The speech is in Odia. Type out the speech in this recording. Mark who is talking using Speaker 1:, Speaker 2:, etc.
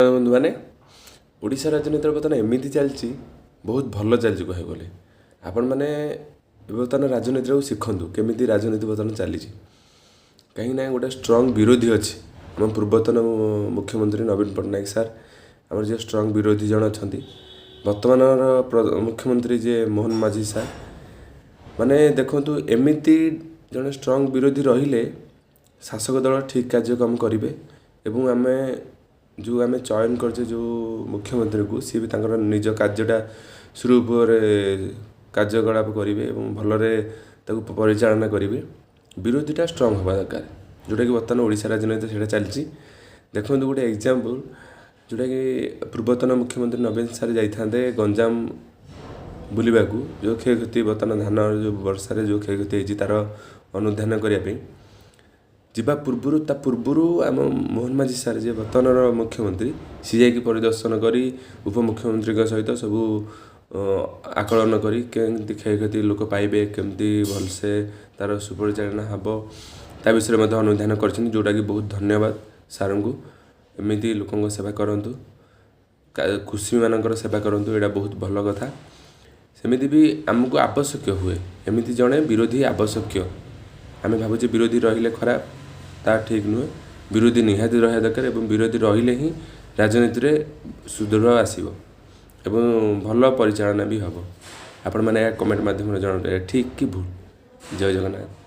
Speaker 1: ବନ୍ଧୁମାନେ ଓଡ଼ିଶା ରାଜନୀତିରେ ବର୍ତ୍ତମାନ ଏମିତି ଚାଲିଛି, ବହୁତ ଭଲ ଚାଲିଛି କହିବାକୁ ଗଲେ। ଆପଣମାନେ ବର୍ତ୍ତମାନ ରାଜନୀତିକୁ ଶିଖନ୍ତୁ କେମିତି ରାଜନୀତି ବର୍ତ୍ତମାନ ଚାଲିଛି। କାହିଁକିନା ଗୋଟେ ଷ୍ଟ୍ରଙ୍ଗ ବିରୋଧୀ ଅଛି, ଆମ ପୂର୍ବତନ ମୁଖ୍ୟମନ୍ତ୍ରୀ ନବୀନ ପଟ୍ଟନାୟକ ସାର୍, ଆମର ଯିଏ ଷ୍ଟ୍ରଙ୍ଗ ବିରୋଧୀ ଜଣେ ଅଛନ୍ତି। ବର୍ତ୍ତମାନର ମୁଖ୍ୟମନ୍ତ୍ରୀ ଯିଏ ମୋହନ ମାଝୀ ସାର୍, ମାନେ ଦେଖନ୍ତୁ ଏମିତି ଜଣେ ଷ୍ଟ୍ରଙ୍ଗ ବିରୋଧୀ ରହିଲେ ଶାସକ ଦଳ ଠିକ୍ କାର୍ଯ୍ୟକ୍ରମ କରିବେ ଏବଂ ଆମେ ଚୟନ କରିଛେ ଯେଉଁ ମୁଖ୍ୟମନ୍ତ୍ରୀକୁ, ସିଏ ବି ତାଙ୍କର ନିଜ କାର୍ଯ୍ୟଟା ସୁରୁଖୁରୁରେ କାର୍ଯ୍ୟକଳାପ କରିବେ ଏବଂ ଭଲରେ ତାକୁ ପରିଚାଳନା କରିବେ। ବିରୋଧୀଟା ଷ୍ଟ୍ରଙ୍ଗ ହେବା ଦରକାର, ଯେଉଁଟାକି ବର୍ତ୍ତମାନ ଓଡ଼ିଶା ରାଜନୀତିରେ ସେଇଟା ଚାଲିଛି। ଦେଖନ୍ତୁ ଗୋଟେ ଏକ୍ଜାମ୍ପଲ୍, ଯେଉଁଟାକି ପୂର୍ବତନ ମୁଖ୍ୟମନ୍ତ୍ରୀ ନବୀନ ସାର୍ ଯାଇଥାନ୍ତେ ଗଞ୍ଜାମ ବୁଲିବାକୁ, ଯେଉଁ କ୍ଷୟକ୍ଷତି ବର୍ତ୍ତମାନ ଧାନ ଯେଉଁ ବର୍ଷାରେ ଯେଉଁ କ୍ଷୟକ୍ଷତି ହେଇଛି ତା'ର ଅନୁଧ୍ୟାନ କରିବା ପାଇଁ ଯିବା ପୂର୍ବରୁ ଆମ ମୋହନ ମାଝୀ ସାର୍ ଯିଏ ବର୍ତ୍ତମାନର ମୁଖ୍ୟମନ୍ତ୍ରୀ, ସିଏ ଯାଇକି ପରିଦର୍ଶନ କରି ଉପମୁଖ୍ୟମନ୍ତ୍ରୀଙ୍କ ସହିତ ସବୁ ଆକଳନ କରି କେମିତି କ୍ଷୟକ୍ଷତି ଲୋକ ପାଇବେ, କେମିତି ଭଲସେ ତା'ର ସୁପରିଚାଳନା ହେବ ତା ବିଷୟରେ ମଧ୍ୟ ଅନୁଧ୍ୟାନ କରିଛନ୍ତି, ଯେଉଁଟାକି ବହୁତ ଧନ୍ୟବାଦ ସାର୍ଙ୍କୁ। ଏମିତି ଲୋକଙ୍କ ସେବା କରନ୍ତୁ, କୃଷିମାନଙ୍କର ସେବା କରନ୍ତୁ, ଏଇଟା ବହୁତ ଭଲ କଥା। ସେମିତି ବି ଆମକୁ ଆବଶ୍ୟକ ହୁଏ, ଏମିତି ଜଣେ ବିରୋଧୀ ଆବଶ୍ୟକ। ଆମେ ଭାବୁଛେ ବିରୋଧୀ ରହିଲେ ଖରାପ, ତାହା ଠିକ୍ ନୁହେଁ। ବିରୋଧୀ ନିହାତି ରହିବା ଦରକାର ଏବଂ ବିରୋଧୀ ରହିଲେ ହିଁ ରାଜନୀତିରେ ସୁଦୃଢ଼ ଆସିବ ଏବଂ ଭଲ ପରିଚାଳନା ବି ହେବ। ଆପଣମାନେ ଏହା କମେଣ୍ଟ ମାଧ୍ୟମରେ ଜଣାନ୍ତୁ, ଠିକ୍ କି ଭୁଲ। ଜୟ ଜଗନ୍ନାଥ।